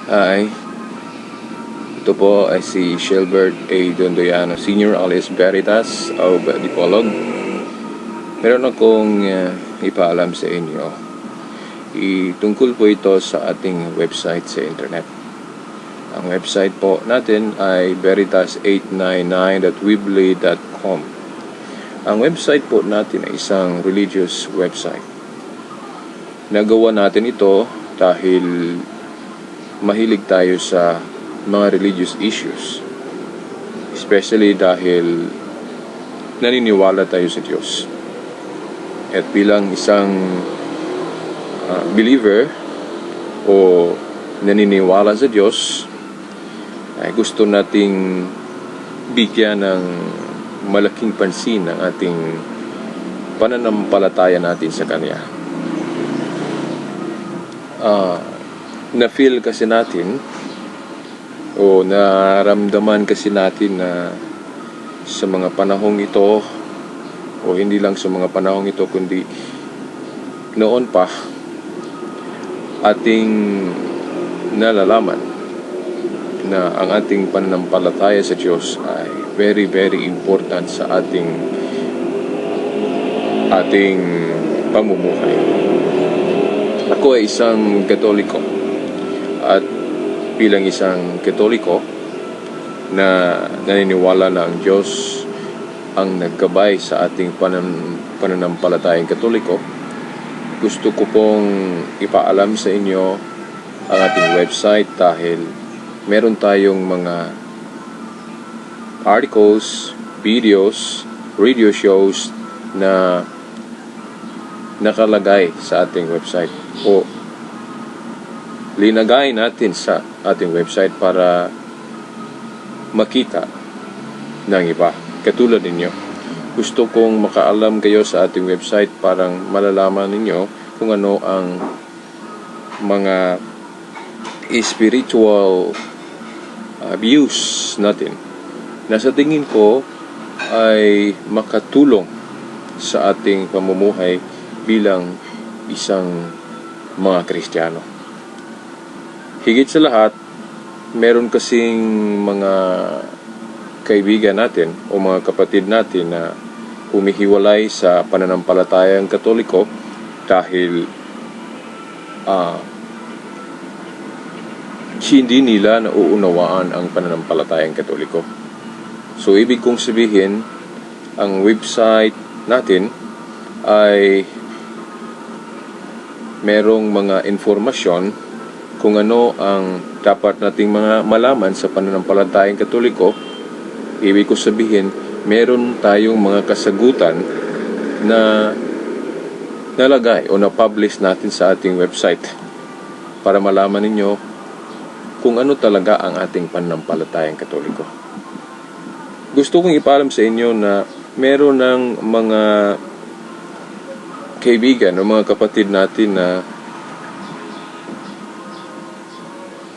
Hi, ito po ay si Shelbert A. Dondoyano Sr. alias Veritas of Dipolog. Meron akong ipaalam sa inyo. Tungkol po ito sa ating website sa internet. Ang website po natin ay veritas899.weebly.com. Ang website po natin ay isang religious website. Nagawa natin ito dahil mahilig tayo sa mga religious issues, especially dahil naniniwala tayo sa Diyos. At bilang isang believer o naniniwala sa Diyos, ay gusto nating bigyan ng malaking pansin ang ating pananampalataya natin sa Kanya. Na-feel kasi natin o naramdaman kasi natin na sa mga panahong ito, o hindi lang sa mga panahong ito kundi noon pa, ating nalalaman na ang ating pananampalataya sa Diyos ay very very important sa ating pamumuhay. Ako ay isang Katoliko, at bilang isang Katoliko na naniniwala na ang Diyos ang naggabay sa ating pananampalatayang Katoliko, gusto ko pong ipaalam sa inyo ang ating website dahil meron tayong mga articles, videos, radio shows na nakalagay sa ating website o linagay natin sa ating website para makita ng iba katulad ninyo. Gusto kong makaalam kayo sa ating website, parang malalaman ninyo kung ano ang mga spiritual views natin na sa tingin ko ay makatulong sa ating pamumuhay bilang isang mga Kristiyano. Higit sa lahat, meron kasing mga kaibigan natin o mga kapatid natin na humihiwalay sa pananampalatayang Katoliko dahil hindi nila nauunawaan ang pananampalatayang Katoliko. So, ibig kong sabihin, ang website natin ay merong mga informasyon kung ano ang dapat nating mga malaman sa pananampalatayang Katoliko. Ibig ko sabihin, meron tayong mga kasagutan na nalagay o na-publish natin sa ating website para malaman ninyo kung ano talaga ang ating pananampalatayang Katoliko. Gusto kong ipaalam sa inyo na meron ng mga kaibigan o mga kapatid natin na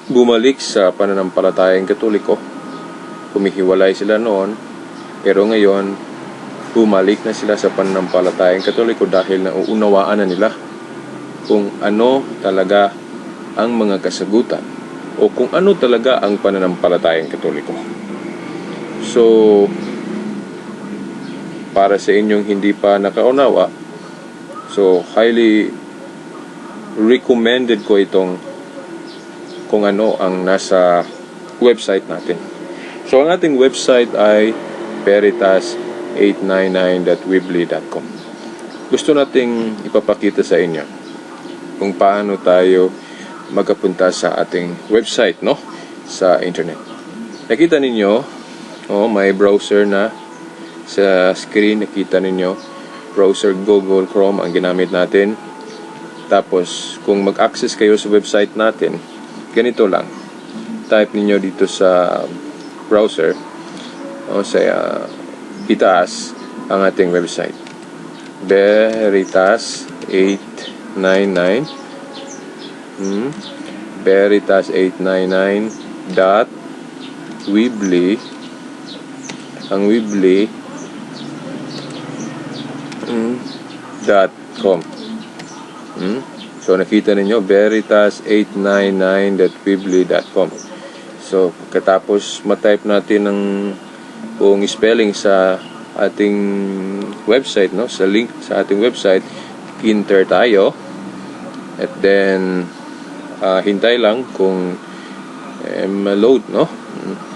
bumalik sa pananampalatayang Katoliko. Humihiwalay sila noon, pero ngayon bumalik na sila sa pananampalatayang Katoliko dahil nauunawaan na nila kung ano talaga ang mga kasagutan o kung ano talaga ang pananampalatayang Katoliko. So, para sa inyong hindi pa nakaunawa, so highly recommended ko itong kung ano ang nasa website natin. So, ang ating website ay veritas899.weebly.com. Gusto nating ipapakita sa inyo kung paano tayo magkapunta sa ating website, no? Sa internet. Nakita ninyo, may browser na sa screen. Nakita ninyo, browser Google Chrome ang ginamit natin. Tapos, kung mag-access kayo sa website natin, ganito lang. Type ninyo dito sa browser sa itaas ang ating website. Veritas899 Veritas899.weebly. Ang Weebly .com. So nakita ninyo, veritas899.weebly.com. So pagkatapos matype natin ng buong spelling sa ating website, no, sa link sa ating website, enter tayo, at then hintay lang kung ma-load, no,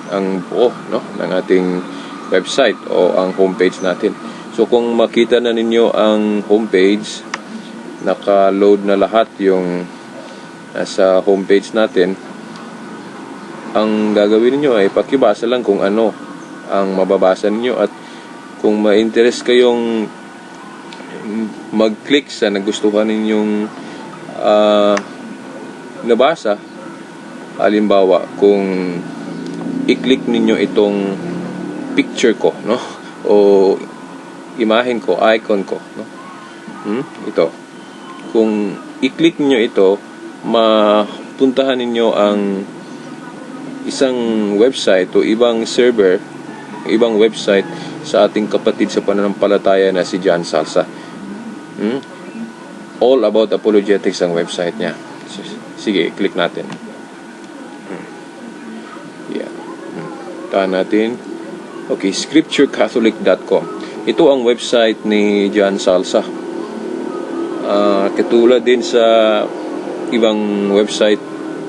ang buo, no, ng ating website o ang homepage natin. So kung makita na ninyo ang homepage, naka-load na lahat yung sa homepage natin, ang gagawin niyo ay pakibasa lang kung ano ang mababasa niyo, at kung ma-interest kayong mag-click sa nagustuhan ninyong nabasa, halimbawa kung i-click ninyo itong picture ko, no, o imahen ko, icon ko, no, ito, kung i-click niyo ito, mapuntahan ninyo ang isang website o ibang server, ibang website sa ating kapatid sa pananampalataya na si John Salsa. All about apologetics ang website niya. Sige, click natin. Yeah. Tahan natin. Okay, scripturecatholic.com. Ito ang website ni John Salsa. Katulad din sa ibang website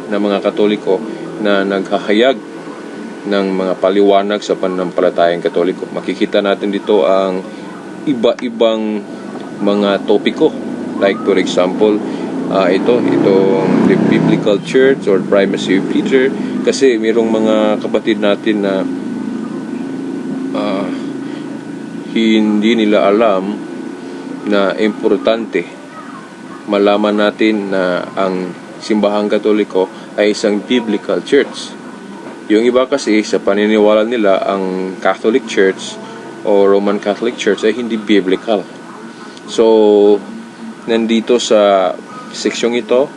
ng mga Katoliko na naghahayag ng mga paliwanag sa pananampalatayang Katoliko. Makikita natin dito ang iba-ibang mga topiko. Like for example, itong the Biblical Church or Primacy of Peter. Kasi mayroong mga kapatid natin na hindi nila alam na importante malaman natin na ang simbahang Katoliko ay isang biblical church. Yung iba kasi sa paniniwala nila ang Catholic Church o Roman Catholic Church ay hindi biblical. So nandito sa seksyong ito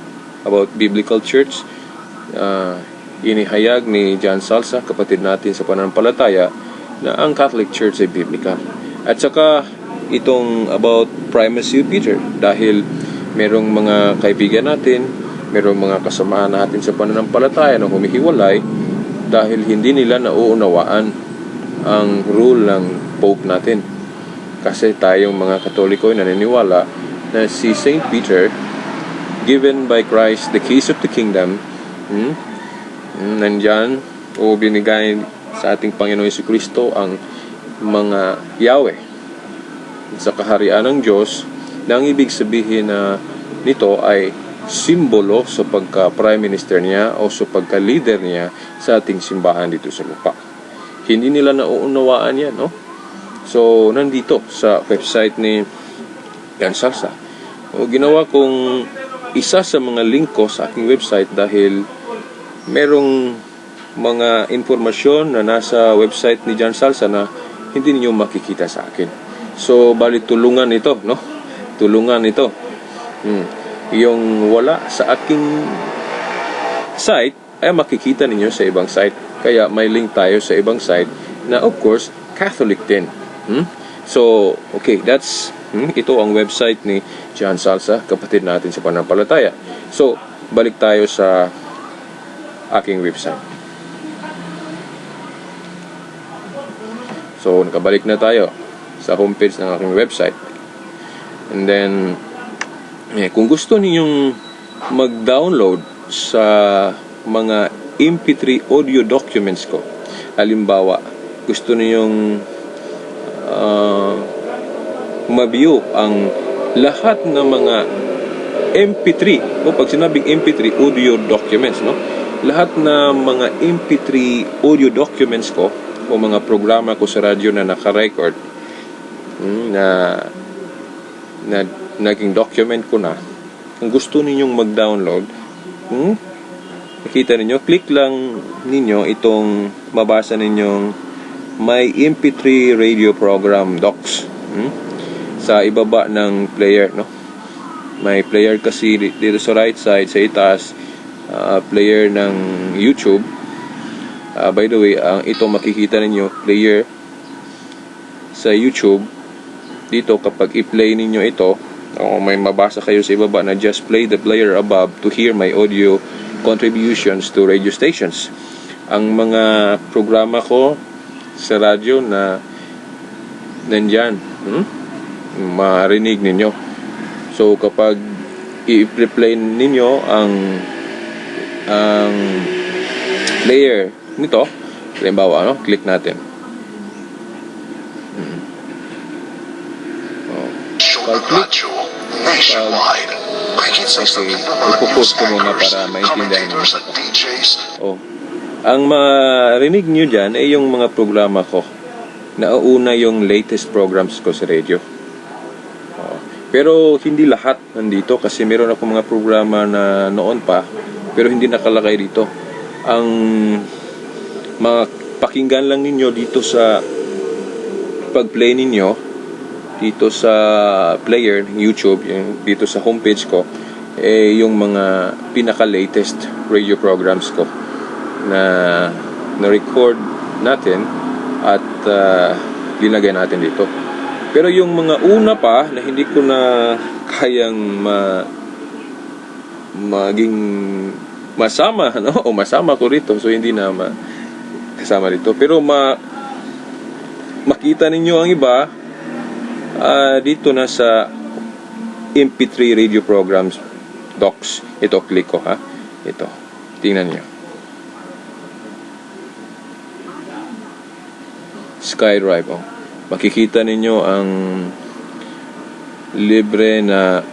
about biblical church, inihayag ni John Salsa, kapatid natin sa pananampalataya, na ang Catholic Church ay biblical. At saka itong about primacy of Peter, dahil merong mga kaibigan natin, merong mga kasamahan natin sa pananampalataya na humihiwalay dahil hindi nila nauunawaan ang rule ng Pope natin. Kasi tayong mga Katoliko ay naniniwala na si Saint Peter, given by Christ the keys of the kingdom, nandyan o binigay sa ating Panginoon Jesucristo ang mga Yahweh sa kaharian ng Diyos, na ang ibig sabihin na nito ay simbolo sa pagka-prime minister niya o sa pagka-leader niya sa ating simbahan dito sa lupa. Hindi nila nauunawaan yan, no? So, nandito sa website ni John Salsa. Ginawa kong isa sa mga link ko sa aking website dahil merong mga informasyon na nasa website ni John Salsa na hindi niyo makikita sa akin. So, bali tulungan ito, no? Tulungan ito. Yung wala sa aking site ay makikita ninyo sa ibang site. Kaya may link tayo sa ibang site na of course Catholic din. So, okay, that's ito ang website ni John Salsa, kapatid natin sa pananampalataya. So, balik tayo sa aking website. So, nakabalik na tayo sa homepage ng aking website. And then, kung gusto ninyong mag-download sa mga MP3 audio documents ko, halimbawa, gusto ninyong ma-view ang lahat ng mga MP3, o pag sinabing MP3 audio documents, no? Lahat na mga MP3 audio documents ko o mga programa ko sa radyo na naka-record, na naging document ko na. Kung gusto ninyong mag-download, nakita ninyo, click lang ninyo itong mabasa ninyong may MP3 radio program docs sa ibaba ng player, no? May player kasi dito sa right side, sa itaas, player ng YouTube. By the way, ito makikita ninyo, player sa YouTube. Dito kapag i-play ninyo ito, O may mabasa kayo sa ibaba na just play the player above to hear my audio contributions to radio stations. Ang mga programa ko sa radyo na nandyan, marinig ninyo. So kapag i-play ninyo ang player nito, halimbawa, click natin. Radyo nationwide. Breaking system ipopost ko muna para maintindihan nyo. Ang marinig nyo dyan ay yung mga programa ko. Nauna yung latest programs ko sa radio. Pero hindi lahat nandito kasi meron ako mga programa na noon pa pero hindi nakalagay dito. Ang pakinggan lang ninyo dito sa pag-play ninyo dito sa player ng YouTube, dito sa homepage ko, yung mga pinaka-latest radio programs ko na na-record natin at linagay natin dito. Pero yung mga una pa na hindi ko na kayang maging masama, o masama ko rito, so hindi na kasama dito. Pero makita ninyo ang iba dito na sa MP3 radio programs docs. Ito, click ko ha. Ito, tingnan nyo. SkyDrive. Makikita ninyo ang libre na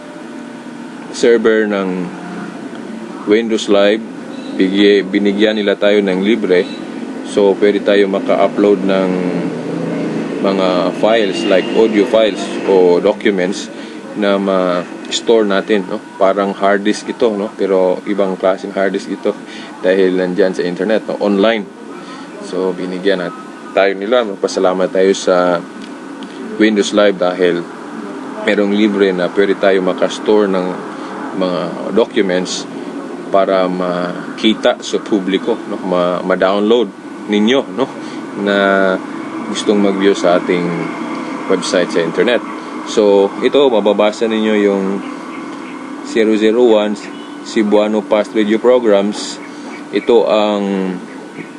server ng Windows Live. Binigyan nila tayo ng libre. So, pwede tayo maka-upload ng mga files like audio files o documents na ma-store natin, parang hard disk ito, pero ibang klaseng hard disk ito dahil nandyan sa internet, online. So binigyan tayo nila, magpasalamat tayo sa Windows Live dahil merong libre na pwede tayo maka-store ng mga documents para makita sa publiko, ma-download ninyo, na gustong mag-view sa ating website sa internet. So, ito, mababasa ninyo yung 001 Cebuano Past Radio Programs. Ito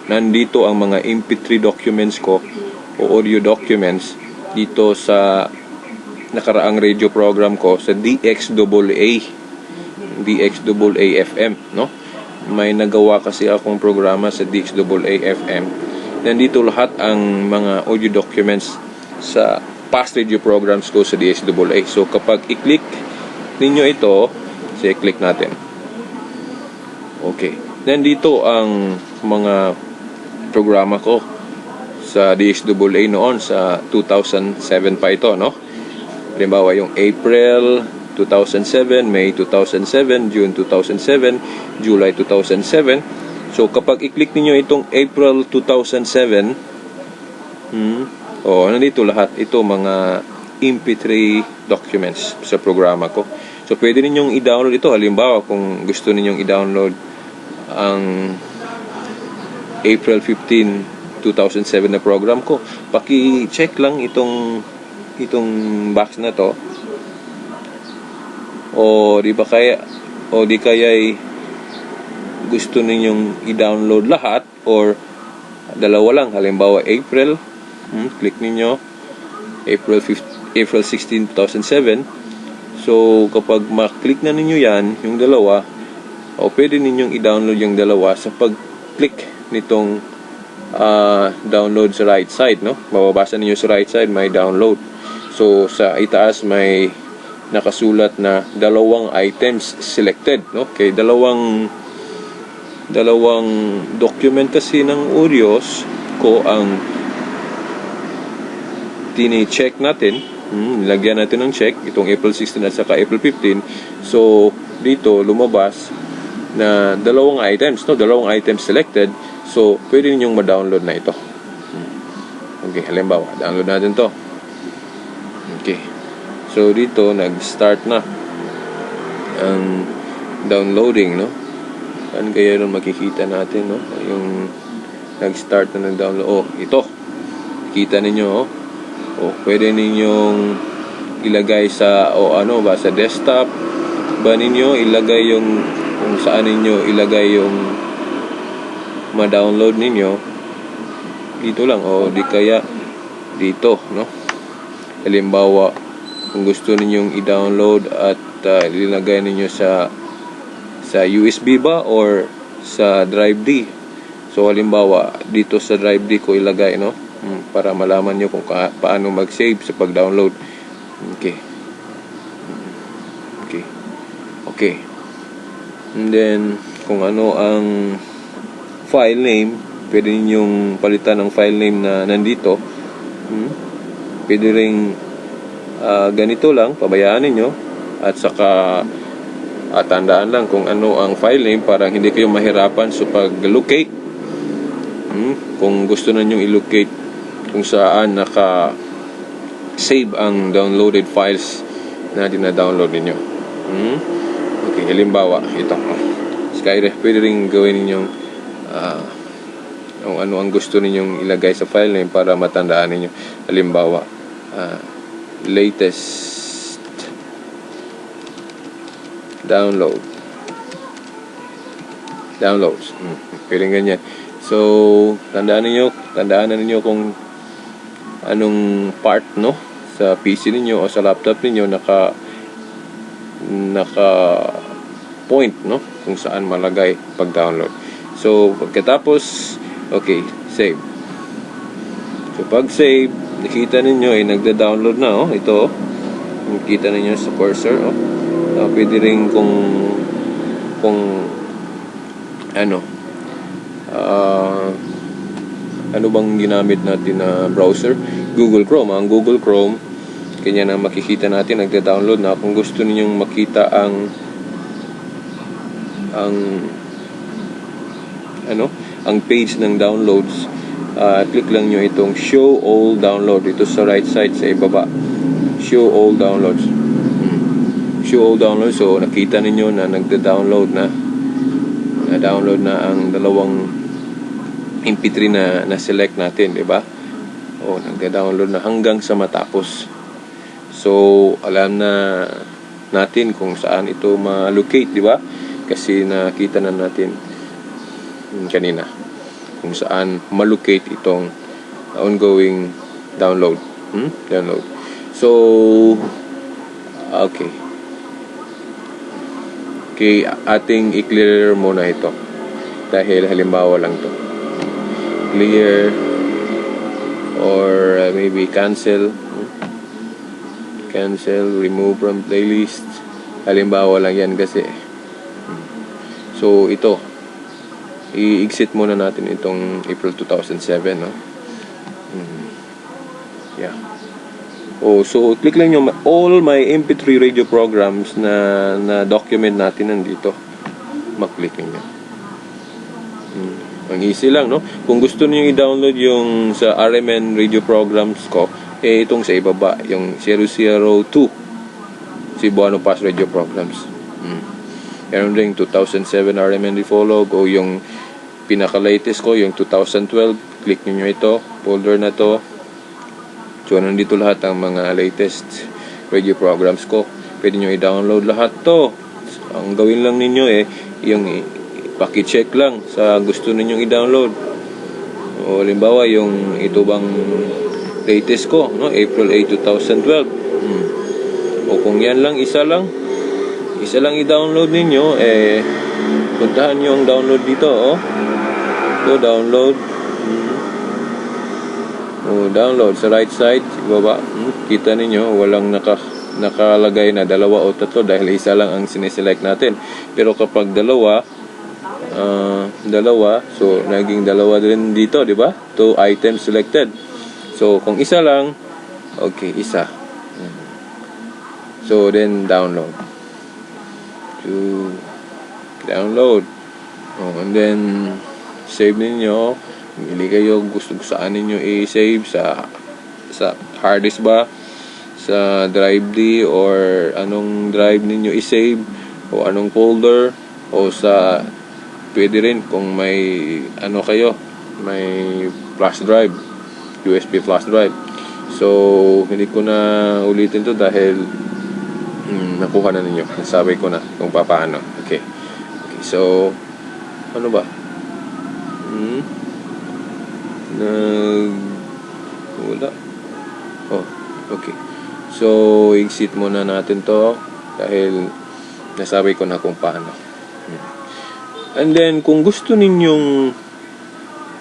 nandito ang mga MP3 documents ko o audio documents dito sa nakaraang radio program ko sa DXAA FM, May nagawa kasi akong programa sa DXAA FM. Nandito lahat ang mga audio documents sa past radio programs ko sa DXAA. So kapag i-click ninyo ito, i-click natin. Okay. Nandito ang mga programa ko sa DXAA noon sa 2007 pa ito, Halimbawa yung April 2007, May 2007, June 2007, July 2007. So, kapag i-click niyo itong April 2007, nandito lahat. Ito mga MP3 documents sa programa ko. So, pwede ninyong i-download ito. Halimbawa, kung gusto ninyong i-download ang April 15, 2007 na program ko, paki-check lang itong box na to. O di kaya gusto ninyong i-download lahat or dalawa lang, halimbawa April, click ninyo April 16, 2007. So kapag ma-click na ninyo yan, yung dalawa, pwede ninyong i-download yung dalawa sa pag-click nitong download sa right side, mababasa ninyo sa right side may download. So sa itaas may nakasulat na dalawang items selected, okay, dalawang document kasi ng audios ko ang tini-check natin. Lagyan natin ng check itong April 16 at saka April 15. So dito lumabas na dalawang items, dalawang items selected. So pwede ninyong ma-download na ito. Okay, halimbawa download natin to. Okay, so dito nag-start na ang downloading, Saan kaya nun makikita natin, yung nag-start na ng download. Ito. Kita ninyo, pwede ninyong ilagay sa sa desktop ba ninyo ilagay yung kung saan ninyo ilagay yung ma-download ninyo dito lang o di kaya dito, no? Halimbawa, kung gusto ninyong i-download at ilagay ninyo sa USB ba or sa drive D. So halimbawa, dito sa drive D ko ilagay, no? Para malaman nyo kung paano mag-save sa pag-download. Okay. And then, kung ano ang file name, pwede ninyong palitan ng file name na nandito. Pwede ring ganito lang, pabayaan ninyo. At saka tandaan lang kung ano ang file name para hindi kayo mahirapan sa pag-locate. Kung gusto na nyo i-locate kung saan naka-save ang downloaded files na dina-download ninyo. Okay, halimbawa, ito. Skyref, pwede rin gawin ninyong kung ano ang gusto ninyong ilagay sa file name para matandaan ninyo. Halimbawa, latest downloads. Pwede ganyan. So, tandaan na ninyo kung anong part, no, sa PC ninyo o sa laptop ninyo naka point, no, kung saan malagay pag-download. So, pagkatapos, okay, save. So, pag save, nakita ninyo ay nagda-download na, ito, nakita ninyo sa cursor, pwede rin kung ano bang ginamit natin na browser? Google Chrome. Ang Google Chrome, kanya na makikita natin, nagda-download na. Kung gusto ninyong makita ang page ng downloads, click lang nyo itong show all download dito sa right side sa ibaba. Show all downloads. So nakita ninyo na nagda-download na download na ang dalawang MP3 na select natin, di ba? Nagda-download na hanggang sa matapos. So alam na natin kung saan ito ma-locate, di ba? Kasi nakita na natin kanina kung saan ma-locate itong ongoing download. So okay, ating i-clear muna ito dahil halimbawa lang to. Clear or maybe cancel, remove from playlist. Halimbawa lang yan kasi. So ito, i-exit muna natin itong April 2007, no? Yeah. So click lang nyo all my MP3 radio programs na document natin nandito. Mag-click niyo. Ang easy lang, no? Kung gusto niyo i-download yung sa RMN radio programs ko, itong sa ibaba, yung 002 Cebuano Pass radio programs. Meron ring 2007 RMN Defolog o yung pinaka-latest ko, yung 2012. Click niyo ito, folder na to. So, nandito lahat ang mga latest radio programs ko. Pwede nyo i-download lahat to. Ang gawin lang ninyo yung paki-check lang sa gusto ninyong i-download. O, halimbawa, yung ito bang latest ko, no? April 8, 2012. O, kung yan lang, isa lang i-download ninyo, puntahan nyo ang download dito, Ito, download. Download sa right side, ibaba. Kita ninyo, walang nakalagay na 2 o 3 dahil isa lang ang sineselect natin. Pero kapag dalawa, so naging 2 din dito, di ba? 2 items selected. So kung isa lang, okay, isa. So then download. And then save ninyo. Pili kayo gusto saan ninyo i-save, sa hard disk ba, sa drive D, or anong drive ninyo i-save, o anong folder, o sa pwede rin kung may may flash drive, USB flash drive. So, hindi ko na ulitin to dahil nakuha na ninyo. Nasabi ko na kung paano. Okay. So, ano ba? Wala. Oh, okay. So, exit muna natin to dahil nasabi ko na kung paano. And then, kung gusto ninyong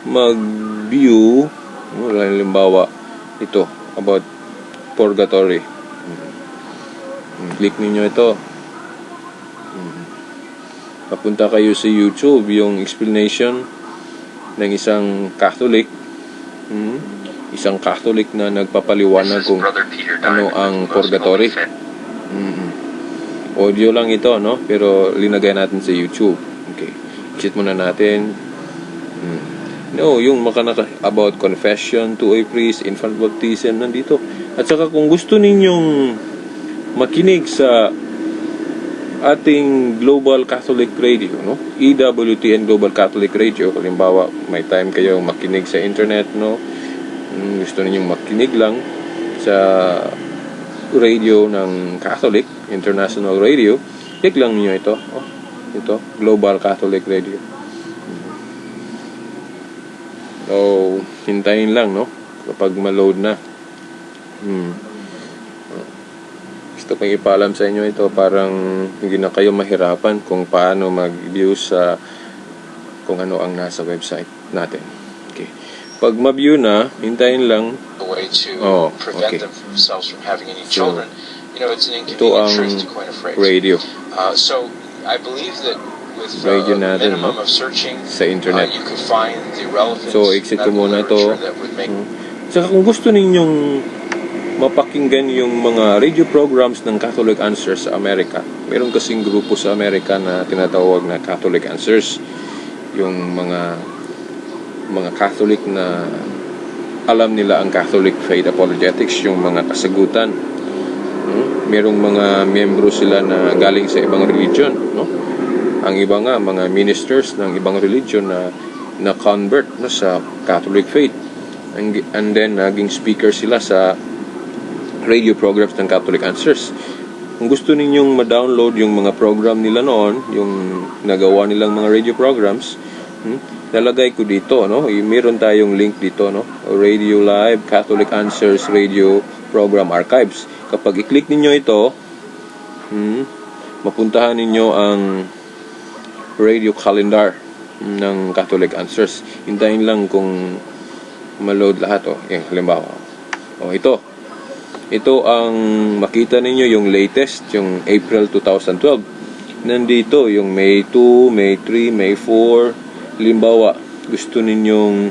mag-view, halimbawa, ito, about purgatory. Click ninyo ito. Papunta kayo sa YouTube, yung explanation ng isang Catholic. Isang Catholic na nagpapaliwanag kung ano ang purgatory. Audio lang ito, no? Pero linagay natin sa YouTube. Okay. Exit muna natin. No, yung about confession to a priest, infant baptism, nandito. At saka kung gusto ninyong makinig sa ating Global Catholic Radio, no? EWTN Global Catholic Radio, halimbawa may time kayo makinig sa internet, no? Gusto ninyong makinig lang sa radio ng Catholic, International Radio, click lang niyo ito. Ito, Global Catholic Radio. So, hintayin lang, no? Kapag ma-load na. Gusto kong ipaalam sa inyo ito, parang hindi na kayo mahirapan kung paano mag-view sa kung ano ang nasa website natin. Okay. Pag ma-view na, hintayin lang. A way to prevent them from themselves from having any children. You know, it's an inconvenient truth to coin a phrase. Radio. So, I believe that with Radio natin, minimum of searching sa internet. you could find the relevant So, exit ko muna ito. that would make Saka kung gusto ninyong mapakinggan yung mga radio programs ng Catholic Answers sa Amerika, meron kasing grupo sa Amerika na tinatawag na Catholic Answers. Yung mga Catholic na alam nila ang Catholic faith apologetics, yung mga kasagutan. Merong mga miyembro sila na galing sa ibang religion, no? Ang iba nga mga ministers ng ibang religion na convert, no, sa Catholic faith. And then naging speaker sila sa radio programs ng Catholic Answers. Kung gusto ninyong ma-download yung mga program nila noon, yung nagawa nilang mga radio programs, lalagay ko dito, no? Meron tayong link dito, no? Radio Live, Catholic Answers Radio Program Archives. Kapag i-click ninyo ito, mapuntahan ninyo ang radio calendar ng Catholic Answers. Hintayin lang kung ma-load lahat, halimbawa. Ito ang makita ninyo yung latest, yung April 2012. Nandito yung May 2, May 3, May 4. Halimbawa, gusto ninyong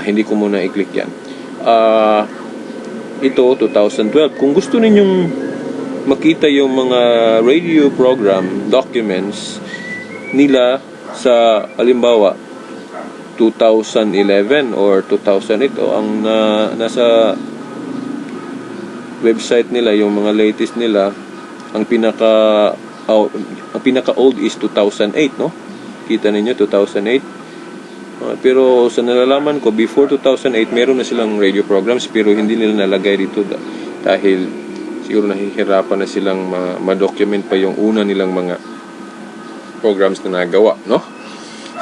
hindi ko muna i-click yan. Ito 2012. Kung gusto ninyong makita yung mga radio program documents nila sa halimbawa 2011 or 2008 ang nasa website nila, yung mga latest nila, ang pinaka old is 2008, no? Kita ninyo 2008. Pero sa nalalaman ko, before 2008 meron na silang radio programs pero hindi nila nalagay dito dahil siguro nahihirapan na silang ma-document pa yung una nilang mga programs na nagawa, no?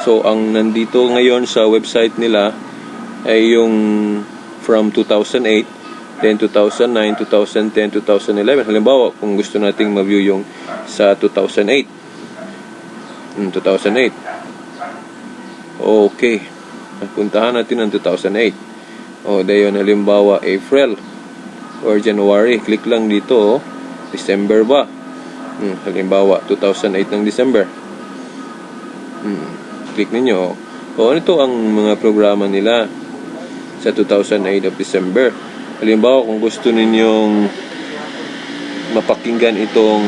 So, ang nandito ngayon sa website nila ay yung from 2008, then 2009, 2010, 2011. Halimbawa, kung gusto nating ma-view yung sa 2008. 2008. Okay. Puntahan natin ang 2008. Dayon halimbawa, April or January. Click lang dito, December ba? Halimbawa, 2008 ng December. Click ninyo. Ito ang mga programa nila sa 2008 of December. Halimbawa, kung gusto ninyong mapakinggan itong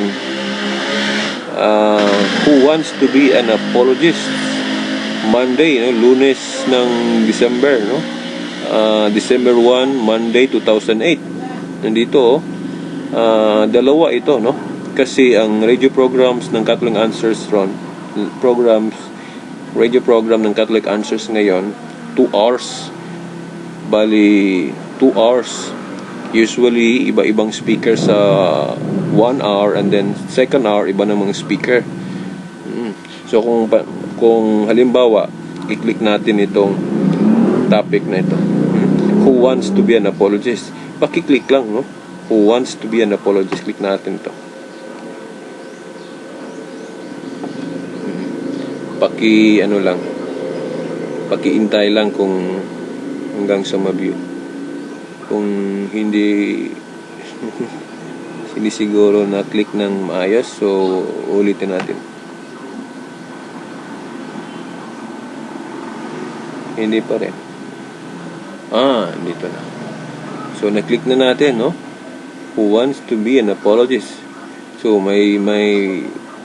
Who Wants to Be an Apologist, Monday, no? Lunes ng December, no? December 1, Monday 2008. Nandito, dalawa ito, no? Kasi ang radio programs ng Catholic Answers radio program ng Catholic Answers ngayon, 2 hours. Bali, 2 hours. Usually, iba-ibang speaker sa 1 hour, and then second hour, iba namang speaker. So, kung halimbawa, i-click natin itong topic na ito. Who wants to be an apologist? Paki-click lang, no? Who wants to be an apologist? Click natin ito. Paki-intay lang kung hanggang sa ma-view. Kung hindi sinisiguro na click ng maayos, so ulitin natin. Hindi pa rin. Dito na. So na-click na natin, no? Who wants to be an apologist? So may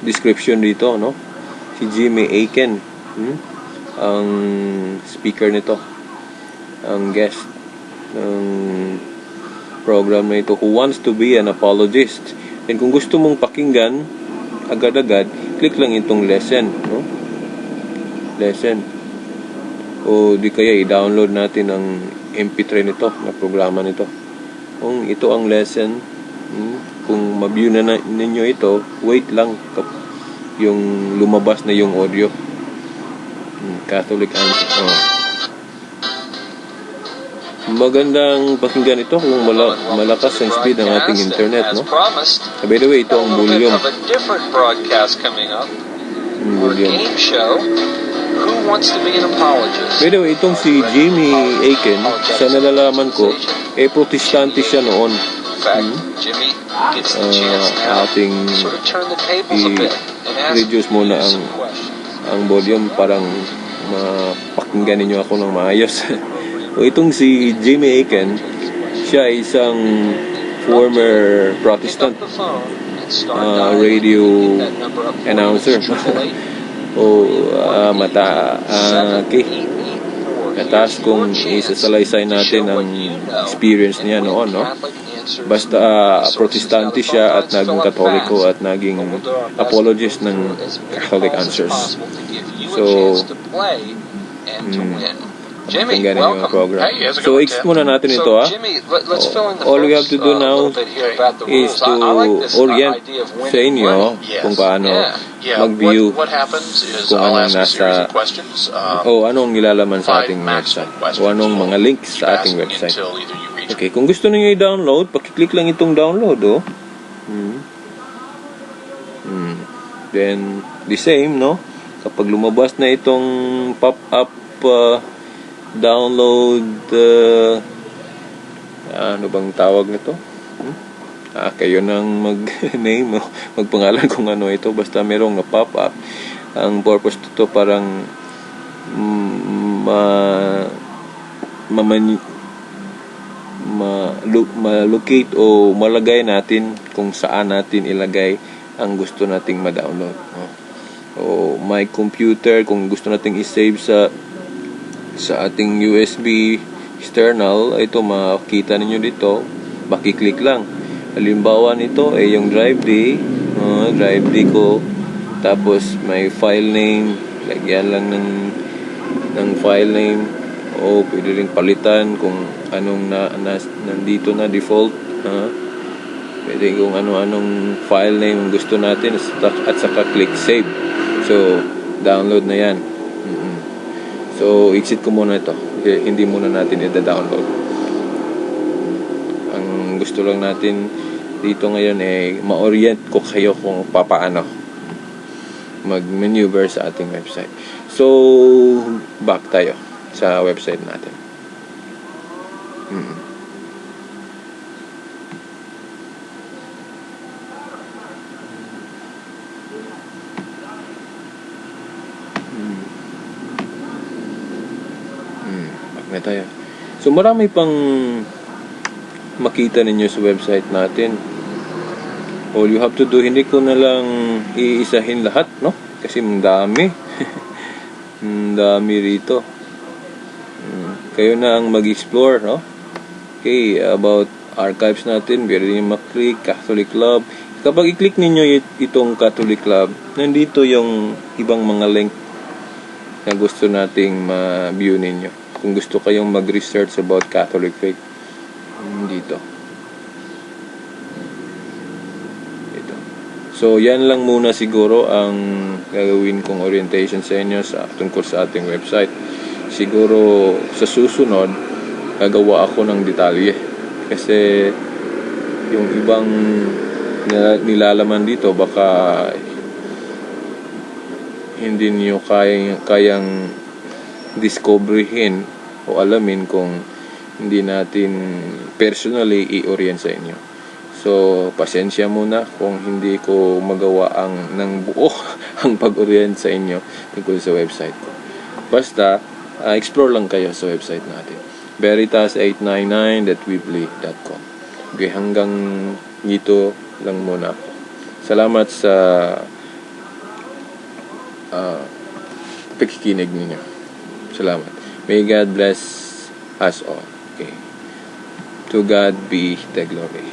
description dito, no? Si Jimmy Akin, ang speaker nito, ang guest ng program na ito, who wants to be an apologist. And kung gusto mong pakinggan agad-agad, click lang itong lesson, no? Lesson. O di kaya i-download natin ang MP3 nito, na programa nito. Kung ito ang lesson, kung ma-view na ninyo ito, wait lang yung lumabas na yung audio. Catholic answer. Magandang pakinggan ito kung malakas ang speed ng ating internet, no? By the way, ito ang volume. By the way, itong si Jimmy Akin, sa nalalaman ko, protestante siya noon. Ating i-reduce muna ang volume, parang mapakinggan ninyo ako ng maayos. O itong si Jimmy Akin, siya ay isang former Protestant radio announcer. Mataas kung isasalaysay natin ang experience niya noon, no? Basta protestante siya at naging katoliko at naging apologist ng Catholic Answers. So, Jimmy, welcome. Program. Hey, how's it So, going, exit muna natin ito, ha? Jimmy, let's fill in the All we have to do now is to orient sa inyo kung paano mag-view What happens is kung I'll anong ask a series nasa of questions. anong nilalaman sa ating maximum website questions. o anong mga links Keep sa ating asking website. until either you reach Okay, kung gusto niyo i-download, pakiclick lang itong download, oh. Then, the same, no? Kapag lumabas na itong pop-up download, ano bang tawag nito? Kayo nang mag-name, magpangalan kung ano ito, basta merong pop-up. Ang purpose nito parang ma-locate o malagay natin kung saan natin ilagay ang gusto nating ma-download. O my computer, kung gusto nating i-save sa ating USB external, ito makita ninyo dito, makiklik lang. Halimbawa nito ay yung drive D ko, tapos may file name, lagyan lang ng file name, o pwede rin palitan kung anong nandito na default, pwede kung ano-anong file name gusto natin at saka click save. So download na yan. So exit ko muna ito, hindi muna natin i-download. Ang gusto lang natin dito ngayon ay ma-orient ko kayo kung papaano mag-maneuver sa ating website. So back tayo sa website natin. Back na tayo. So marami pang makita ninyo sa website natin. All you have to do, hindi ko na lang iisahin lahat, no? Kasi ang dami. Ang dami rito. Kayo na ang mag-explore, no? Okay, about archives natin, pwede nyo maklik, Catholic Club. Kapag i-click ninyo itong Catholic Club, nandito yung ibang mga link na gusto nating ma-view ninyo. kung gusto kayong mag-research about Catholic faith, dito. Ito. So, yan lang muna siguro ang gagawin kong orientation sa inyo tungkol sa ating website. Siguro sa susunod, gagawa ako ng detalye. Kasi yung ibang nilalaman dito, baka hindi niyo kayang discoveryhin o alamin kung hindi natin personally i-orient sa inyo. So, pasensya muna kung hindi ko magawa ng buo ang pag-orient sa inyo tungkol sa website ko. Basta, explore lang kayo sa website natin. Veritas899.weebly.com. Okay, hanggang dito lang muna ako. Salamat sa pakikinig ninyo. Salamat. May God bless us all. Okay. To God be the glory.